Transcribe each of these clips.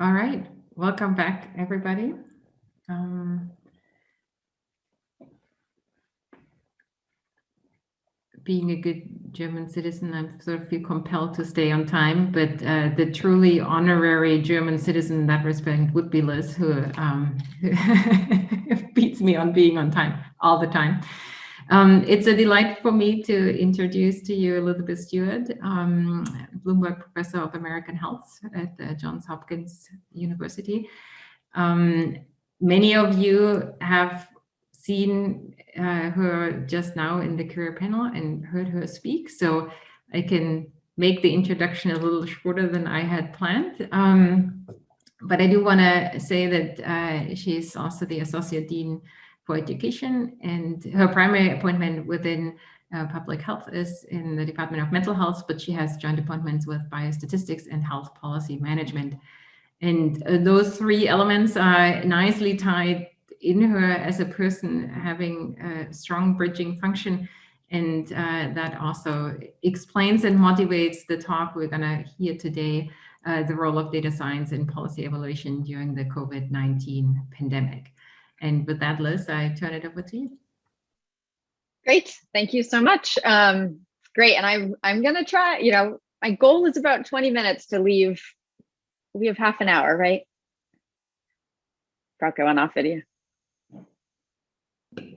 All right, welcome back, everybody. Being a good German citizen, I sort of feel compelled to stay on time, but the truly honorary German citizen in that respect would be Liz, who beats me on being on time all the time. It's a delight for me to introduce to you Elizabeth Stuart, Bloomberg Professor of American Health at Johns Hopkins University. Many of you have seen her just now in the career panel and heard her speak, so I can make the introduction a little shorter than I had planned. But I do want to say that she's also the Associate Dean for Education, and her primary appointment within public health is in the Department of Mental Health, but she has joint appointments with biostatistics and health policy management. And those three elements are nicely tied in her as a person, having a strong bridging function. And that also explains and motivates the talk we're going to hear today, the role of data science in policy evaluation during the COVID-19 pandemic. And with that, Liz, I turn it over to you. Great. Thank you so much. Great. And I'm going to try, my goal is about 20 minutes to leave. We have half an hour, right? Brought going off video.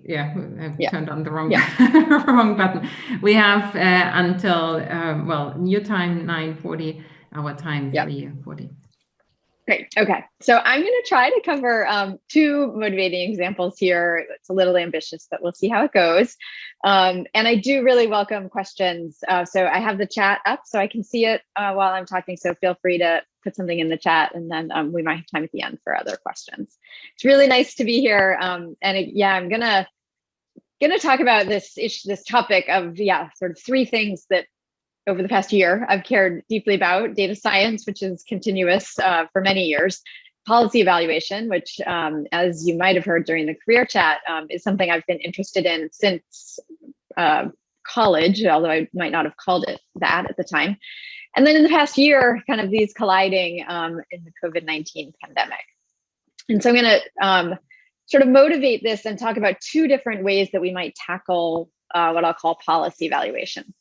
Yeah, I've turned on the wrong, wrong button. We have until, your time, 9:40, our time, 3:40. Great. Okay. So I'm going to try to cover two motivating examples here. It's a little ambitious, but we'll see how it goes. And I do really welcome questions. So I have the chat up so I can see it while I'm talking. So feel free to put something in the chat, and then we might have time at the end for other questions. It's really nice to be here. I'm gonna talk about this topic of sort of three things that over the past year I've cared deeply about: data science, which is continuous for many years; policy evaluation, which, as you might have heard during the career chat, is something I've been interested in since college, although I might not have called it that at the time. And then in the past year, kind of these colliding in the COVID-19 pandemic. And so I'm going to sort of motivate this and talk about two different ways that we might tackle what I'll call policy evaluation.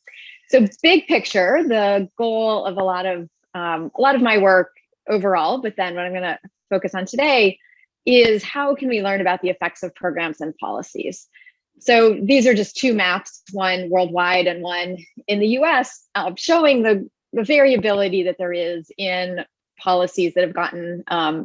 So big picture, the goal of a lot of my work overall, but then what I'm going to focus on today is how can we learn about the effects of programs and policies. So these are just two maps, one worldwide and one in the US, showing the variability that there is in policies that have gotten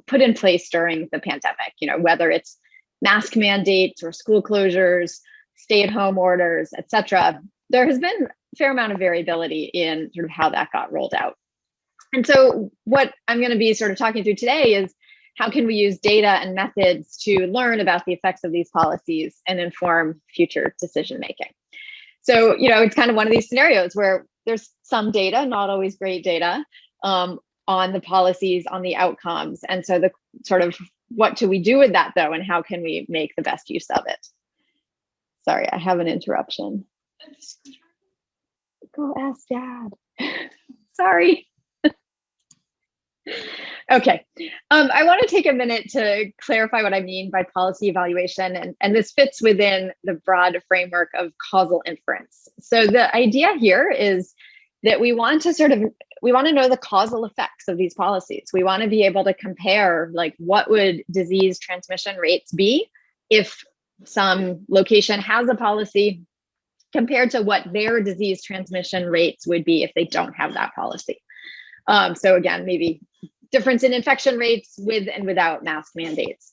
put in place during the pandemic, whether it's mask mandates or school closures, stay-at-home orders, et cetera. There has been a fair amount of variability in sort of how that got rolled out. And so what I'm going to be sort of talking through today is how can we use data and methods to learn about the effects of these policies and inform future decision-making. So, it's kind of one of these scenarios where there's some data, not always great data, on the policies, on the outcomes. And so the sort of what do we do with that, though, and how can we make the best use of it? Sorry, I have an interruption. Go ask Dad. Sorry. Okay. I want to take a minute to clarify what I mean by policy evaluation, and this fits within the broad framework of causal inference. So the idea here is that we want to know the causal effects of these policies. We want to be able to compare, like, what would disease transmission rates be if some location has a policy compared to what their disease transmission rates would be if they don't have that policy. So again, maybe difference in infection rates with and without mask mandates.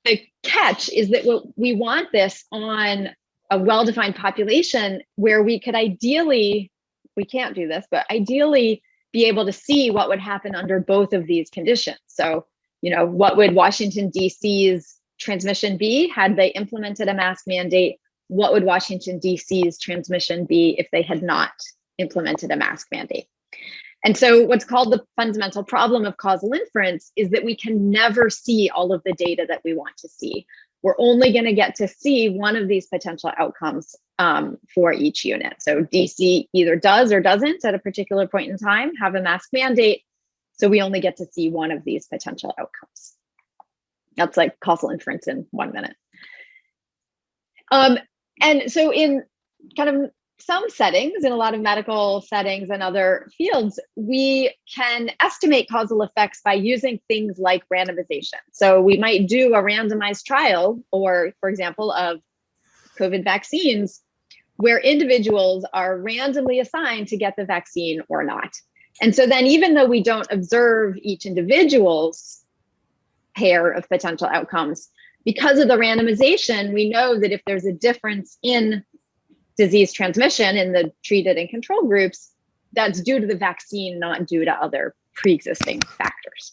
The catch is that we want this on a well-defined population where we could ideally, we can't do this, but ideally be able to see what would happen under both of these conditions. So, what would Washington, D.C.'s transmission be had they implemented a mask mandate? What would Washington, D.C.'s transmission be if they had not implemented a mask mandate? And so what's called the fundamental problem of causal inference is that we can never see all of the data that we want to see. We're only going to get to see one of these potential outcomes for each unit. So DC either does or doesn't at a particular point in time have a mask mandate. So we only get to see one of these potential outcomes. That's like causal inference in 1 minute. And so in kind of some settings, in a lot of medical settings and other fields, we can estimate causal effects by using things like randomization. So we might do a randomized trial, or for example, of COVID vaccines, where individuals are randomly assigned to get the vaccine or not. And so then even though we don't observe each individual's pair of potential outcomes, because of the randomization, we know that if there's a difference in disease transmission in the treated and control groups, that's due to the vaccine, not due to other pre-existing factors.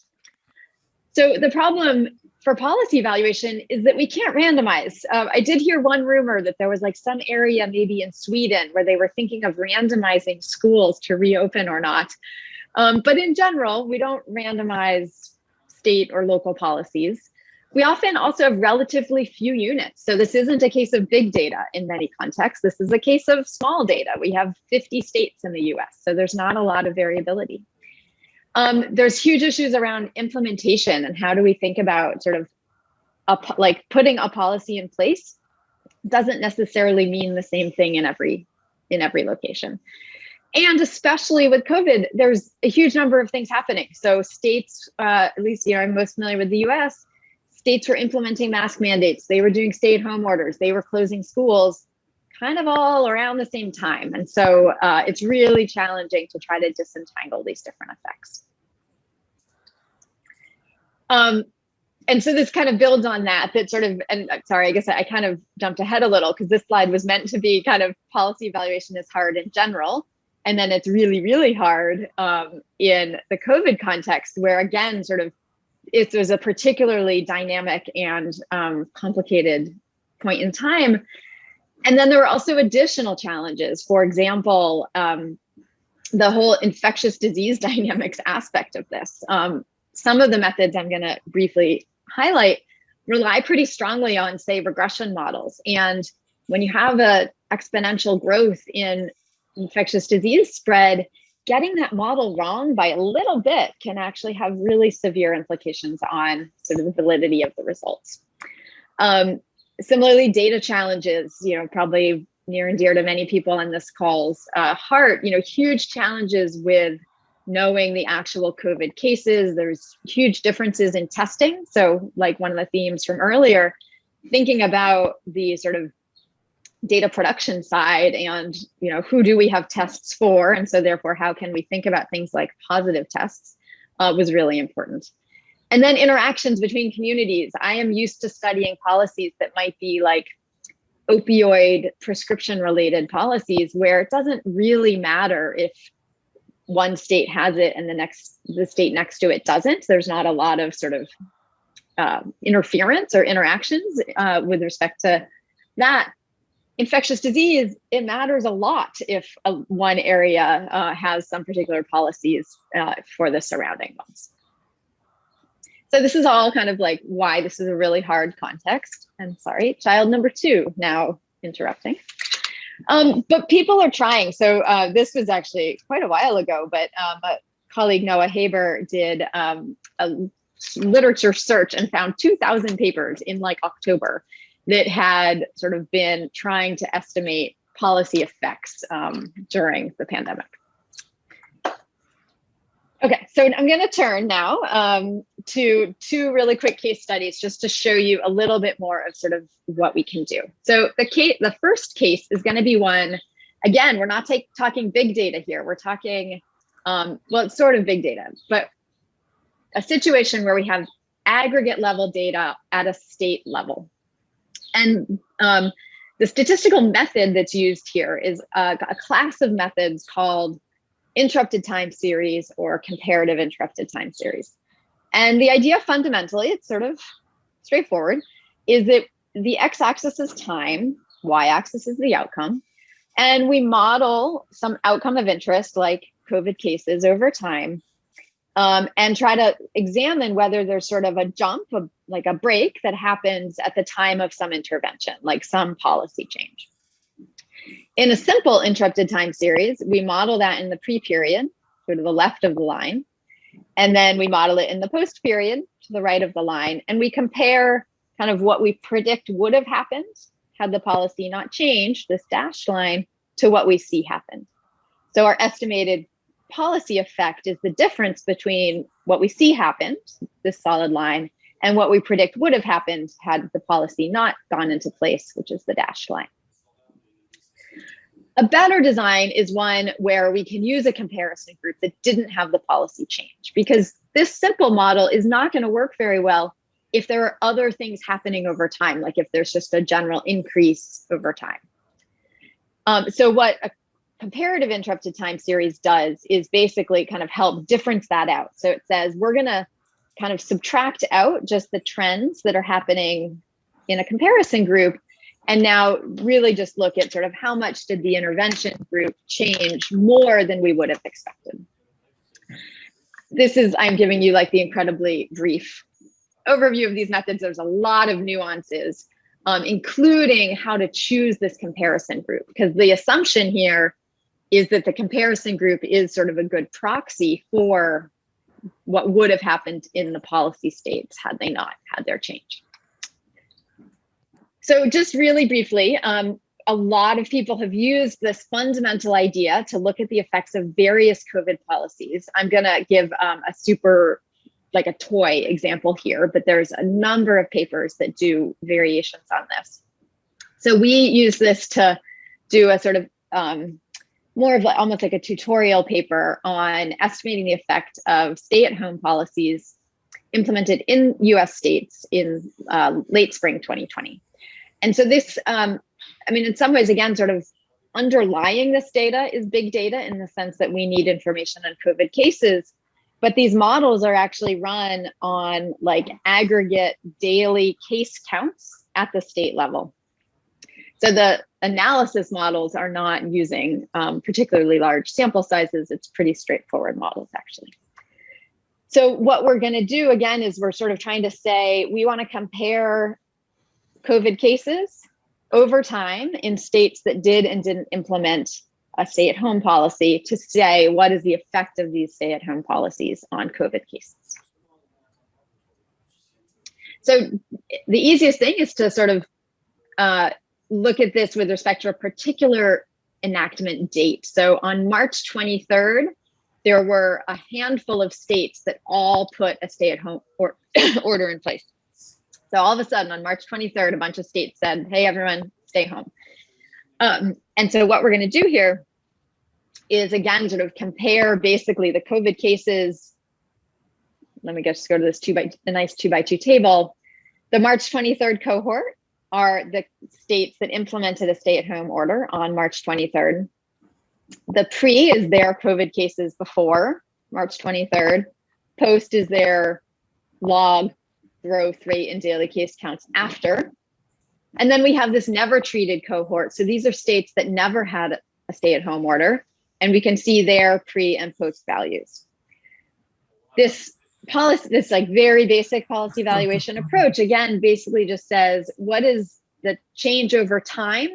So the problem for policy evaluation is that we can't randomize. I did hear one rumor that there was like some area maybe in Sweden where they were thinking of randomizing schools to reopen or not. But in general, we don't randomize state or local policies. We often also have relatively few units. So this isn't a case of big data in many contexts. This is a case of small data. We have 50 states in the US, so there's not a lot of variability. There's huge issues around implementation and how do we think about sort of like putting a policy in place doesn't necessarily mean the same thing in every location. And especially with COVID, there's a huge number of things happening. So states, at least I'm most familiar with the US, states were implementing mask mandates. They were doing stay-at-home orders. They were closing schools kind of all around the same time. And so it's really challenging to try to disentangle these different effects. And so this kind of builds on that sort of, and sorry, I guess I kind of jumped ahead a little because this slide was meant to be kind of policy evaluation is hard in general. And then it's really, really hard in the COVID context where again, sort of, it was a particularly dynamic and complicated point in time. And then there were also additional challenges. For example, the whole infectious disease dynamics aspect of this. Some of the methods I'm going to briefly highlight rely pretty strongly on, say, regression models. And when you have an exponential growth in infectious disease spread, getting that model wrong by a little bit can actually have really severe implications on sort of the validity of the results. Similarly, data challenges, probably near and dear to many people on this call's heart, huge challenges with knowing the actual COVID cases. There's huge differences in testing. So like one of the themes from earlier, thinking about the sort of data production side and who do we have tests for, and so therefore how can we think about things like positive tests was really important. And then interactions between communities. I am used to studying policies that might be like opioid prescription related policies where it doesn't really matter if one state has it and the state next to it doesn't. There's not a lot of sort of interference or interactions with respect to that. Infectious disease, it matters a lot if one area has some particular policies for the surrounding ones. So this is all kind of like why this is a really hard context. And sorry, child number 2 now interrupting. But people are trying. So this was actually quite a while ago, but a colleague, Noah Haber, did a literature search and found 2,000 papers in like October that had sort of been trying to estimate policy effects during the pandemic. Okay, so I'm going to turn now to 2 really quick case studies just to show you a little bit more of sort of what we can do. So the first case is going to be one, again, we're not talking big data here. We're talking, well, it's sort of big data, but a situation where we have aggregate level data at a state level. And the statistical method that's used here is a class of methods called interrupted time series or comparative interrupted time series. And the idea fundamentally, it's sort of straightforward, is that the x-axis is time, y-axis is the outcome, and we model some outcome of interest like COVID cases over time and try to examine whether there's sort of a jump, like a break that happens at the time of some intervention, like some policy change. In a simple interrupted time series, we model that in the pre-period, sort of the left of the line. And then we model it in the post period to the right of the line. And we compare kind of what we predict would have happened had the policy not changed, this dashed line, to what we see happen. So our estimated policy effect is the difference between what we see happened, this solid line, and what we predict would have happened had the policy not gone into place, which is the dashed line. A better design is one where we can use a comparison group that didn't have the policy change, because this simple model is not going to work very well if there are other things happening over time, like if there's just a general increase over time. So what a comparative interrupted time series does is basically kind of help difference that out. So it says we're going to kind of subtract out just the trends that are happening in a comparison group, and now really just look at sort of how much did the intervention group change more than we would have expected. This is, I'm giving you like the incredibly brief overview of these methods. There's a lot of nuances, including how to choose this comparison group, because the assumption here is that the comparison group is sort of a good proxy for what would have happened in the policy states had they not had their change. So just really briefly, a lot of people have used this fundamental idea to look at the effects of various COVID policies. I'm gonna give a super, like a toy example here, but there's a number of papers that do variations on this. So we use this to do a sort of more of like, almost like a tutorial paper on estimating the effect of stay-at-home policies implemented in US states in late spring 2020. And so this, I mean, in some ways, again, sort of underlying this data is big data in the sense that we need information on COVID cases, but these models are actually run on like aggregate daily case counts at the state level. So the analysis models are not using particularly large sample sizes. It's pretty straightforward models, actually. So what we're going to do, again, is we're sort of trying to say we want to compare COVID cases over time in states that did and didn't implement a stay-at-home policy to say what is the effect of these stay-at-home policies on COVID cases. So the easiest thing is to sort of look at this with respect to a particular enactment date. So on March 23rd, there were a handful of states that all put a stay-at-home order in place. So all of a sudden on March 23rd, a bunch of states said, hey, everyone, stay home. And so what we're going to do here is, again, sort of compare basically the COVID cases. Let me just go to this a nice 2x2 table. The March 23rd cohort are the states that implemented a stay-at-home order on March 23rd. The pre is their COVID cases before March 23rd. Post is their log growth rate and daily case counts after. And then we have this never treated cohort. So these are states that never had a stay-at-home order, and we can see their pre and post values. This policy, this like very basic policy evaluation approach, again, basically just says, what is the change over time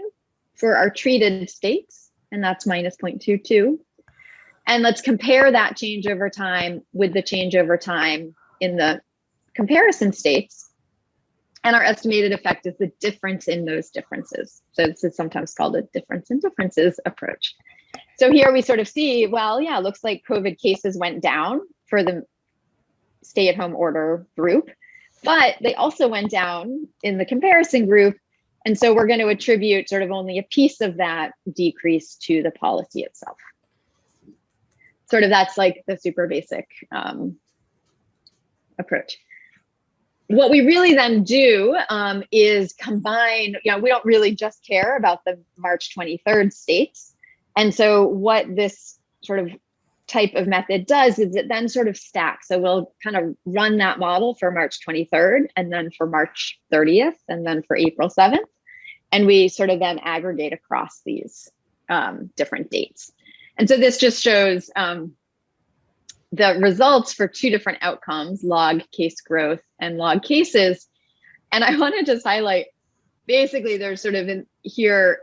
for our treated states? And that's minus 0.22. And let's compare that change over time with the change over time in the comparison states. And our estimated effect is the difference in those differences. So this is sometimes called a difference in differences approach. So here we sort of see, well, yeah, it looks like COVID cases went down for the stay-at-home order group, but they also went down in the comparison group. And so we're going to attribute sort of only a piece of that decrease to the policy itself. Sort of that's like the super basic approach. What we really then do is combine, we don't really just care about the March 23rd states. And so what this sort of type of method does is it then sort of stacks. So we'll kind of run that model for March 23rd, and then for March 30th, and then for April 7th. And we sort of then aggregate across these different dates. And so this just shows the results for two different outcomes, log case growth and log cases. And I want to just highlight, basically there's sort of in here,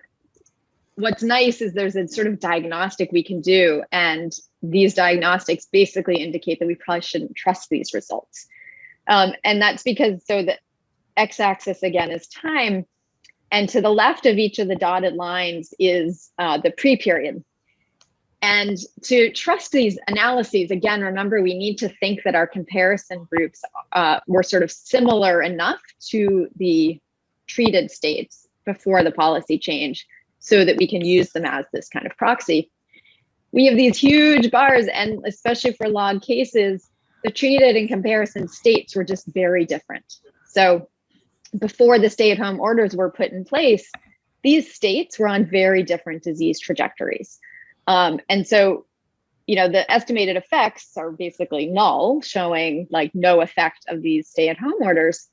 what's nice is there's a sort of diagnostic we can do, and these diagnostics basically indicate that we probably shouldn't trust these results. And that's because, so the x-axis again is time, and to the left of each of the dotted lines is the pre-period. And to trust these analyses, again, remember, we need to think that our comparison groups were sort of similar enough to the treated states before the policy change so that we can use them as this kind of proxy. We have these huge bars, and especially for log cases, the treated and comparison states were just very different. So before the stay-at-home orders were put in place, these states were on very different disease trajectories. And so, you know, the estimated effects are basically null, showing like no effect of these stay-at-home orders,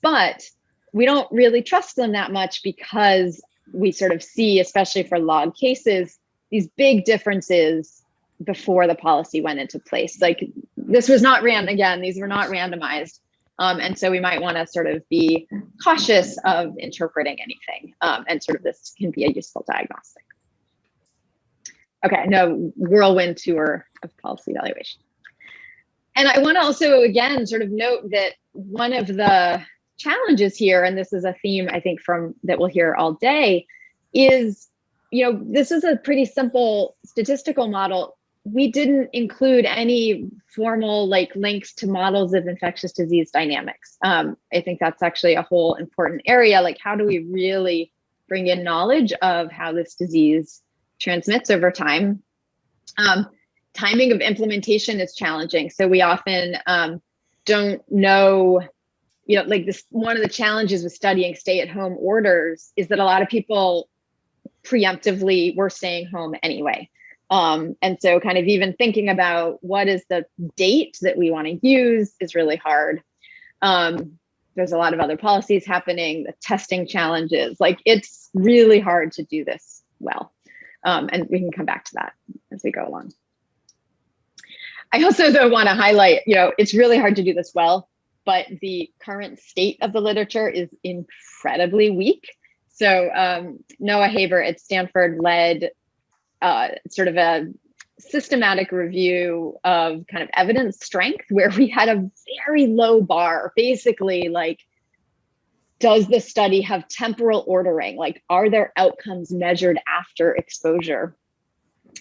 but we don't really trust them that much because we sort of see, especially for log cases, these big differences before the policy went into place. Like this was not again, these were not randomized. And so we might want to sort of be cautious of interpreting anything. And sort of this can be a useful diagnostic. Okay, no whirlwind tour of policy evaluation. And I want to also, again, sort of note that one of the challenges here, and this is a theme I think from that we'll hear all day, is, you know, this is a pretty simple statistical model. We didn't include any formal like links to models of infectious disease dynamics. I think that's actually a whole important area. Like, how do we really bring in knowledge of how this disease transmits over time? Timing of implementation is challenging. So we often don't know, you know, like this, one of the challenges with studying stay-at-home orders is that a lot of people preemptively were staying home anyway. And so kind of even thinking about what is the date that we want to use is really hard. There's a lot of other policies happening, the testing challenges, like it's really hard to do this well. And we can come back to that as we go along. I also though want to highlight, you know, it's really hard to do this well, but the current state of the literature is incredibly weak. So Noah Haber at Stanford led sort of a systematic review of kind of evidence strength, where we had a very low bar, basically like, does the study have temporal ordering? Like, are there outcomes measured after exposure?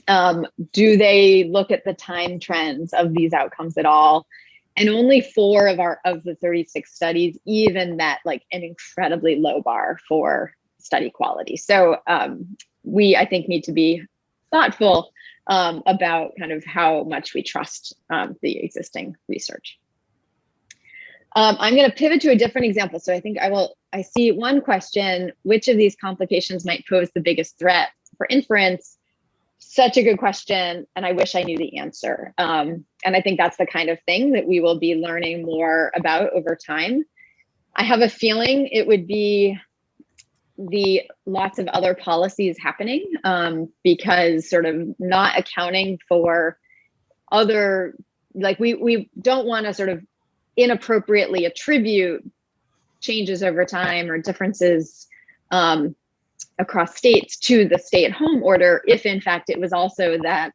Do they look at the time trends of these outcomes at all? And only 4 of the 36 studies even met like an incredibly low bar for study quality. So we, I think, need to be thoughtful about kind of how much we trust the existing research. I'm going to pivot to a different example. So I think I see one question: which of these complications might pose the biggest threat for inference? Such a good question, and I wish I knew the answer. And I think that's the kind of thing that we will be learning more about over time. I have a feeling it would be the lots of other policies happening, because sort of not accounting for other, like we don't want to sort of inappropriately attribute changes over time or differences across states to the stay-at-home order, if in fact it was also that,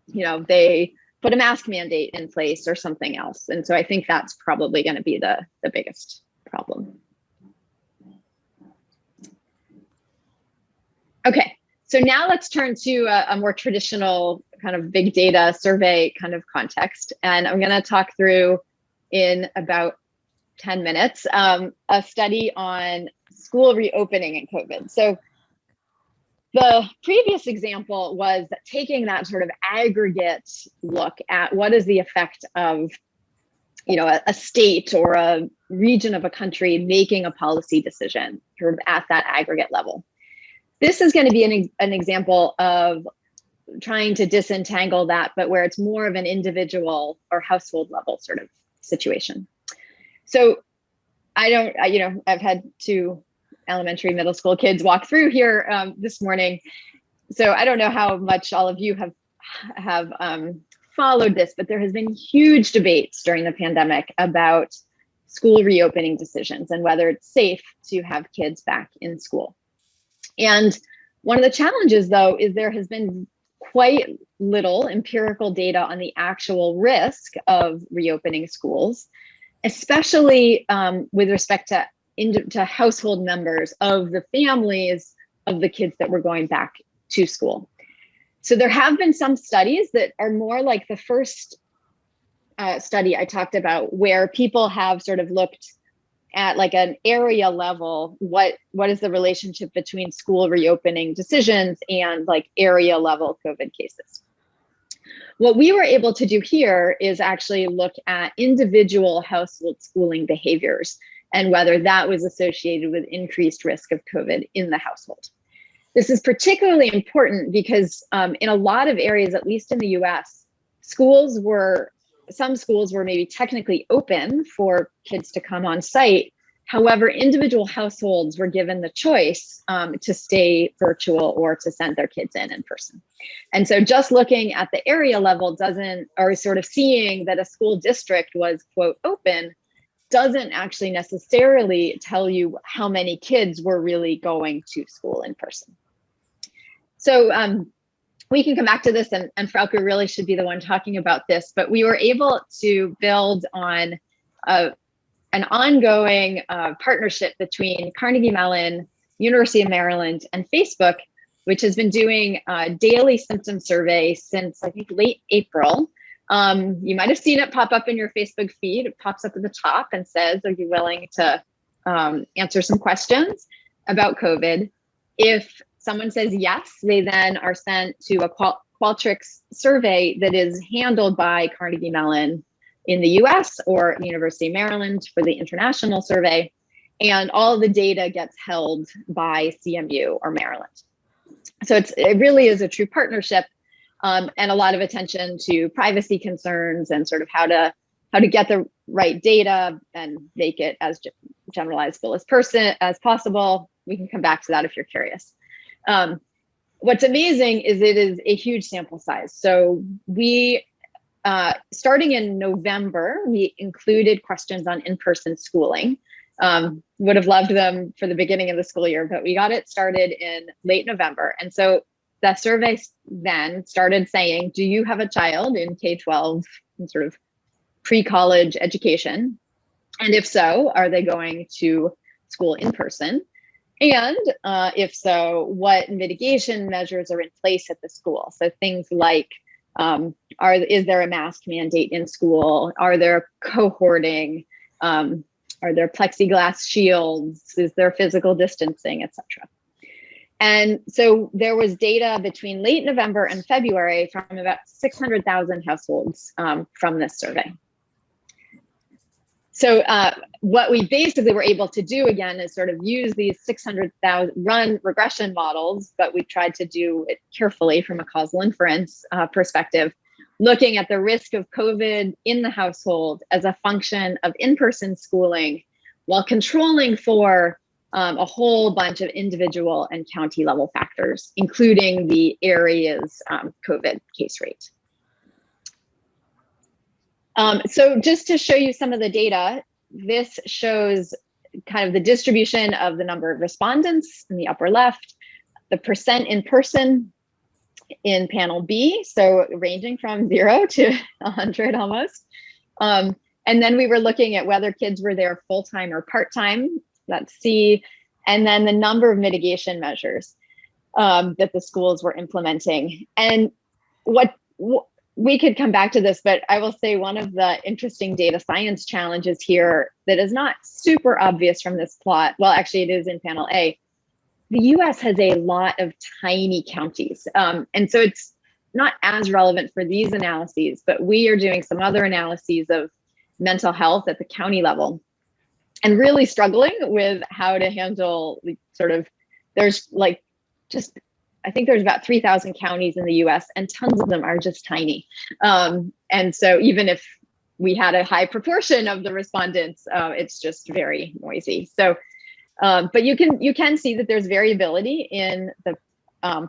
you know, they put a mask mandate in place or something else. And so I think that's probably going to be the biggest problem. Okay, so now let's turn to a more traditional kind of big data survey kind of context. And I'm going to talk through in about 10 minutes a study on school reopening in COVID. So the previous example was taking that sort of aggregate look at what is the effect of, you know, a state or a region of a country making a policy decision sort of at that aggregate level. This is going to be an example of trying to disentangle that, but where it's more of an individual or household level sort of situation. So I've had 2 elementary, middle school kids walk through here this morning. So I don't know how much all of you have followed this, but there has been huge debates during the pandemic about school reopening decisions and whether it's safe to have kids back in school. And One of the challenges, though, is there has been quite little empirical data on the actual risk of reopening schools, especially with respect to household members of the families of the kids that were going back to school. So there have been some studies that are more like the first study I talked about, where people have sort of looked at like an area level, what is the relationship between school reopening decisions and like area level COVID cases. What we were able to do here is actually look at individual household schooling behaviors and whether that was associated with increased risk of COVID in the household. This is particularly important because in a lot of areas, at least in the US, some schools were maybe technically open for kids to come on site. However, individual households were given the choice to stay virtual or to send their kids in person. And so just looking at the area level or sort of seeing that a school district was, quote, open, doesn't actually necessarily tell you how many kids were really going to school in person. So we can come back to this, and Frauke really should be the one talking about this, but we were able to build on an ongoing partnership between Carnegie Mellon, University of Maryland, and Facebook, which has been doing a daily symptom survey since I think late April. You might have seen it pop up in your Facebook feed. It pops up at the top and says, are you willing to answer some questions about COVID? If someone says yes, they then are sent to a Qualtrics survey that is handled by Carnegie Mellon in the US or the University of Maryland for the international survey. And all of the data gets held by CMU or Maryland. So it really is a true partnership, and a lot of attention to privacy concerns and sort of how to get the right data and make it as generalizable as possible. We can come back to that if you're curious. What's amazing is it is a huge sample size. So we, starting in November, we included questions on in-person schooling. Would have loved them for the beginning of the school year, but we got it started in late November. And so the survey then started saying, do you have a child in K-12 and sort of pre-college education? And if so, are they going to school in person? And if so, what mitigation measures are in place at the school? So things like, is there a mask mandate in school? Are there cohorting? Are there plexiglass shields? Is there physical distancing, et cetera? And so there was data between late November and February from about 600,000 households from this survey. So what we basically were able to do again is sort of use these 600,000 run regression models, but we tried to do it carefully from a causal inference perspective, looking at the risk of COVID in the household as a function of in-person schooling while controlling for a whole bunch of individual and county level factors, including the area's COVID case rate. So just to show you some of the data, this shows kind of the distribution of the number of respondents in the upper left, the percent in person in panel B, so ranging from 0 to 100 almost. And then we were looking at whether kids were there full-time or part-time, that's C, and then the number of mitigation measures that the schools were implementing. And we could come back to this, but I will say one of the interesting data science challenges here that is not super obvious from this plot, well, actually it is in panel A, the US has a lot of tiny counties. And so it's not as relevant for these analyses, but we are doing some other analyses of mental health at the county level and really struggling with how to handle sort of, there's like just, I think there's about 3,000 counties in the US and tons of them are just tiny. And so even if we had a high proportion of the respondents, it's just very noisy. So, but you can see that there's variability in the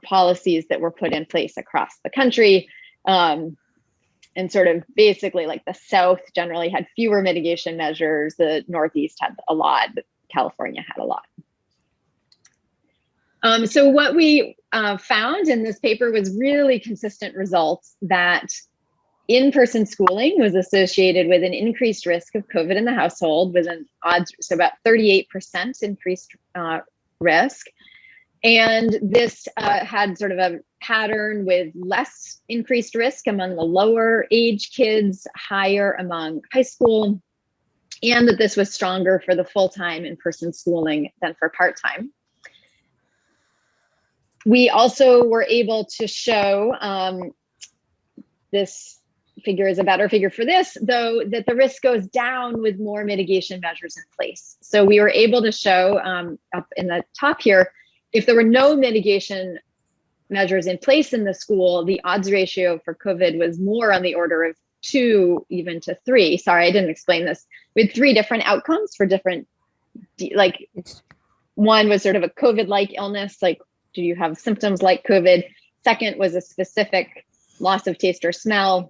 policies that were put in place across the country. And sort of basically like the South generally had fewer mitigation measures, the Northeast had a lot, but California had a lot. So what we found in this paper was really consistent results that in-person schooling was associated with an increased risk of COVID in the household, with an odds, so about 38% increased risk. And this had sort of a pattern with less increased risk among the lower age kids, higher among high school, and that this was stronger for the full-time in-person schooling than for part-time. We also were able to show, this figure is a better figure for this, though, that the risk goes down with more mitigation measures in place. So we were able to show up in the top here, if there were no mitigation measures in place in the school, the odds ratio for COVID was more on the order of 2 even to 3. Sorry, I didn't explain this. With 3 different outcomes for different, like one was sort of a COVID-like illness, like do you have symptoms like COVID? Second was a specific loss of taste or smell.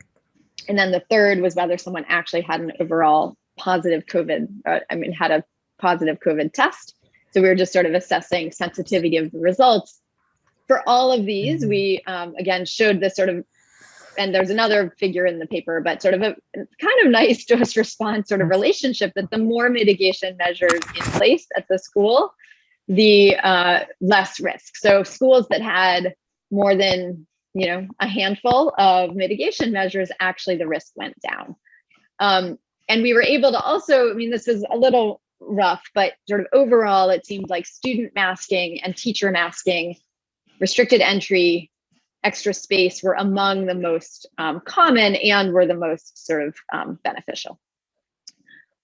And then the third was whether someone actually had an overall positive COVID, had a positive COVID test. So we were just sort of assessing sensitivity of the results. For all of these, we again showed this sort of, and there's another figure in the paper, but sort of a kind of nice dose response sort of relationship, that the more mitigation measures in place at the school, the less risk. So schools that had more than a handful of mitigation measures, actually the risk went down. And we were able to also, this was a little rough, but sort of overall, it seemed like student masking and teacher masking, restricted entry, extra space were among the most common and were the most sort of beneficial.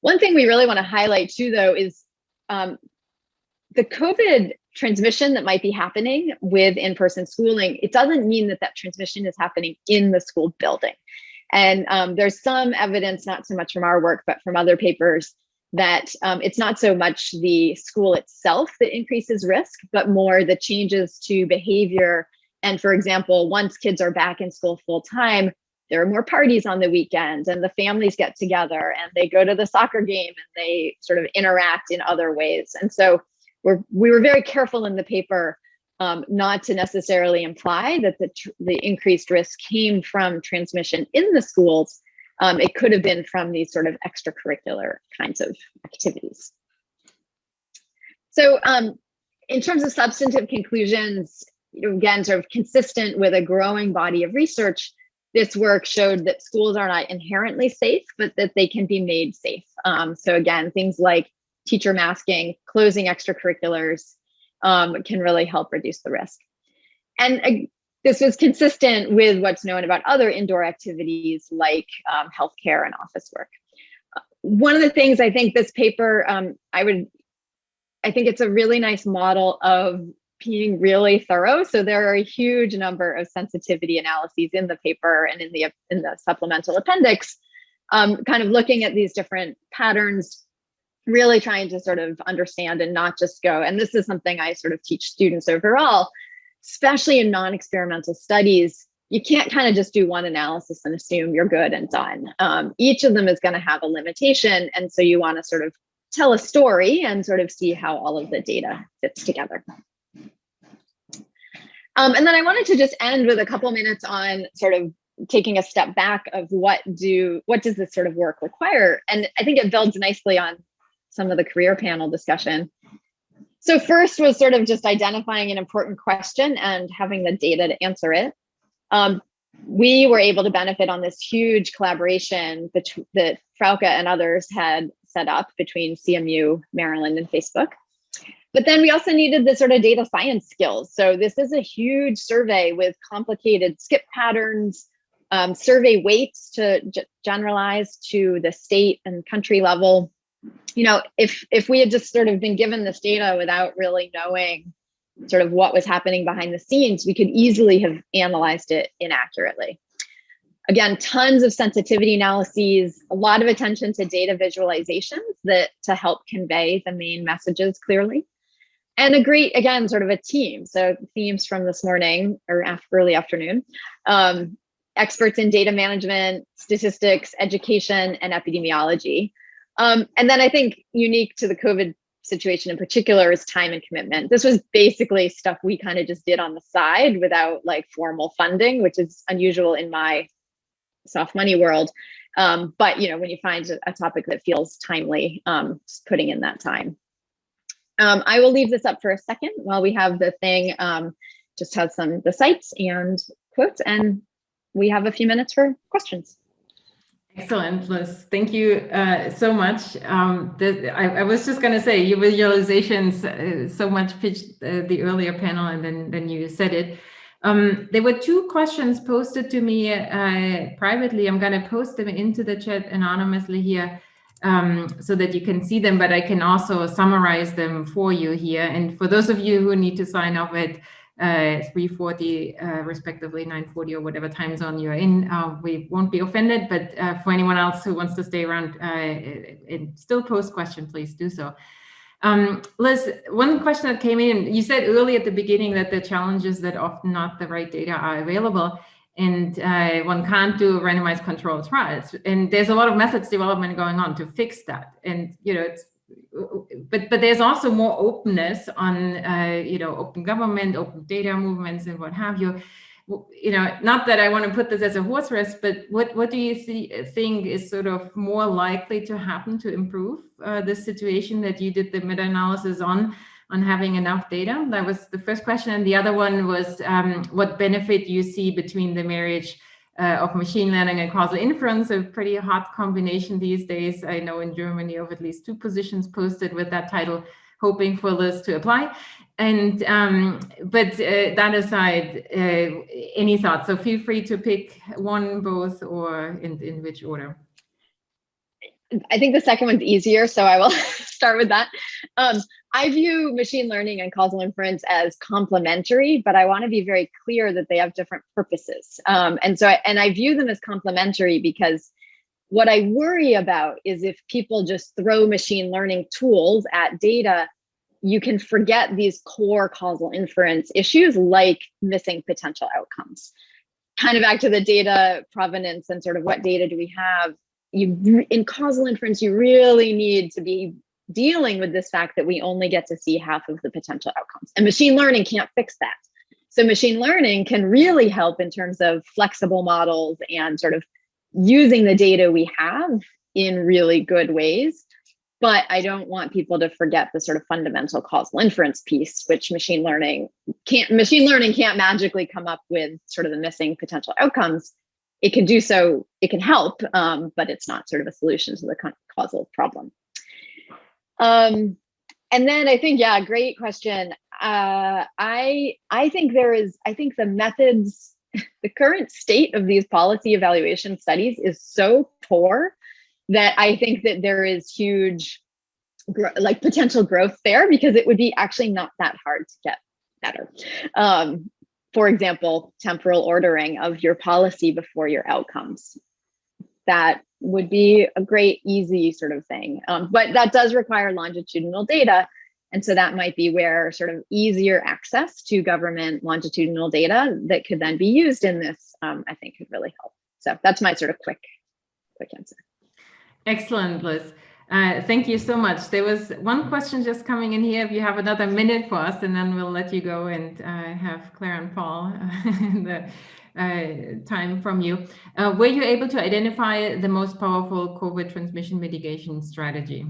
One thing we really want to highlight too, though, is the COVID transmission that might be happening with in-person schooling. It doesn't mean that that transmission is happening in the school building. And there's some evidence, not so much from our work, but from other papers, that it's not so much the school itself that increases risk, but more the changes to behavior. And for example, once kids are back in school full time, there are more parties on the weekend and the families get together and they go to the soccer game and they sort of interact in other ways. And so we were very careful in the paper not to necessarily imply that the increased risk came from transmission in the schools. It could have been from these sort of extracurricular kinds of activities. So in terms of substantive conclusions, again, sort of consistent with a growing body of research, this work showed that schools are not inherently safe, but that they can be made safe. So again, things like teacher masking, closing extracurriculars can really help reduce the risk. And this was consistent with what's known about other indoor activities like healthcare and office work. One of the things I think this paper, I think it's a really nice model of being really thorough. So there are a huge number of sensitivity analyses in the paper and in the supplemental appendix, kind of looking at these different patterns, really trying to sort of understand and not just go, and this is something I sort of teach students overall, especially in non-experimental studies, you can't kind of just do one analysis and assume you're good and done. Each of them is going to have a limitation. And so you want to sort of tell a story and sort of see how all of the data fits together. And then I wanted to just end with a couple minutes on sort of taking a step back of what does this sort of work require? And I think it builds nicely on some of the career panel discussion. So first was sort of just identifying an important question and having the data to answer it. We were able to benefit on this huge collaboration that Frauke and others had set up between CMU, Maryland, and Facebook. But then we also needed the sort of data science skills. So this is a huge survey with complicated skip patterns, survey weights to generalize to the state and country level. If we had just sort of been given this data without really knowing sort of what was happening behind the scenes, we could easily have analyzed it inaccurately. Again, tons of sensitivity analyses, a lot of attention to data visualizations to help convey the main messages clearly. And a great, again, sort of a team. So themes from this morning or early afternoon, experts in data management, statistics, education, and epidemiology. And then I think unique to the COVID situation in particular is time and commitment. This was basically stuff we kind of just did on the side without like formal funding, which is unusual in my soft money world. But when you find a topic that feels timely, just putting in that time. I will leave this up for a second while we have the thing, just has the sites and quotes, and we have a few minutes for questions. Excellent, Liz. Thank you so much. I was just going to say, your visualizations so much pitched the earlier panel, and then you said it. There were two questions posted to me privately. I'm going to post them into the chat anonymously here so that you can see them, but I can also summarize them for you here. And for those of you who need to sign up at 3:40 respectively 9:40 or whatever time zone you're in, we won't be offended, but for anyone else who wants to stay around and still post questions, please do so. Liz, one question that came in, you said early at the beginning that the challenge is that often not the right data are available, and one can't do randomized controlled trials, and there's a lot of methods development going on to fix that. And but there's also more openness on open government, open data movements, and what have you. Not that I want to put this as a horse race, but what do you think is sort of more likely to happen to improve this situation that you did the meta-analysis on having enough data? That was the first question. And the other one was what benefit you see between the marriage of machine learning and causal inference, a pretty hot combination these days. I know in Germany of at least 2 positions posted with that title, hoping for Liz to apply. And but that aside, any thoughts? So feel free to pick one, both, or in which order. I think the second one's easier, so I will start with that. I view machine learning and causal inference as complementary, but I want to be very clear that they have different purposes. And I view them as complementary because what I worry about is if people just throw machine learning tools at data, you can forget these core causal inference issues like missing potential outcomes. Kind of back to the data provenance and sort of what data do we have. In causal inference, you really need to be dealing with this fact that we only get to see half of the potential outcomes, and machine learning can't fix that. So machine learning can really help in terms of flexible models and sort of using the data we have in really good ways. But I don't want people to forget the sort of fundamental causal inference piece, which machine learning can't magically come up with sort of the missing potential outcomes. It can do so, it can help, but it's not sort of a solution to the causal problem. And then I think, yeah, great question. I think the methods, the current state of these policy evaluation studies is so poor that I think that there is huge potential growth there, because it would be actually not that hard to get better. For example, temporal ordering of your policy before your outcomes. That would be a great, easy sort of thing. But that does require longitudinal data. And so that might be where sort of easier access to government longitudinal data that could then be used in this, I think could really help. So that's my sort of quick answer. Excellent, Liz. Thank you so much. There was one question just coming in here. If you have another minute for us, and then we'll let you go and have Claire and Paul the time from you. Were you able to identify the most powerful COVID transmission mitigation strategy?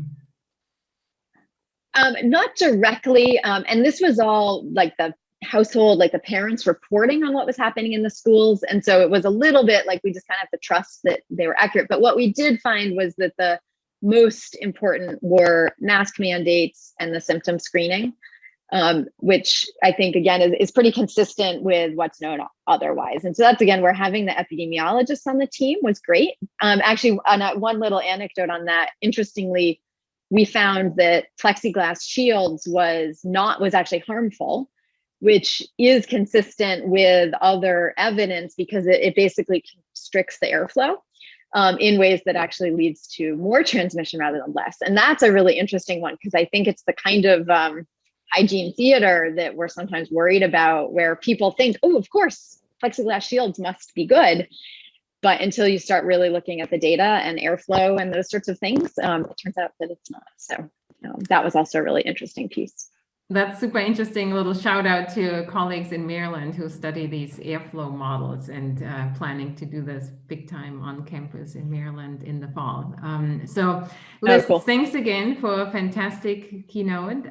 Not directly. And this was all like the household, like the parents reporting on what was happening in the schools. And so it was a little bit like we just kind of have to trust that they were accurate. But what we did find was that the most important were mask mandates and the symptom screening, which I think, again, is pretty consistent with what's known otherwise. And so that's, again, where having the epidemiologists on the team was great. Actually, one little anecdote on that, interestingly, we found that plexiglass shields was actually harmful, which is consistent with other evidence because it basically constricts the airflow in ways that actually leads to more transmission rather than less. And that's a really interesting one, because I think it's the kind of hygiene theater that we're sometimes worried about, where people think, oh, of course, plexiglass shields must be good. But until you start really looking at the data and airflow and those sorts of things, it turns out that it's not. So that was also a really interesting piece. That's super interesting. A little shout out to colleagues in Maryland who study these airflow models and planning to do this big time on campus in Maryland in the fall. So Liz, cool. Thanks again for a fantastic keynote.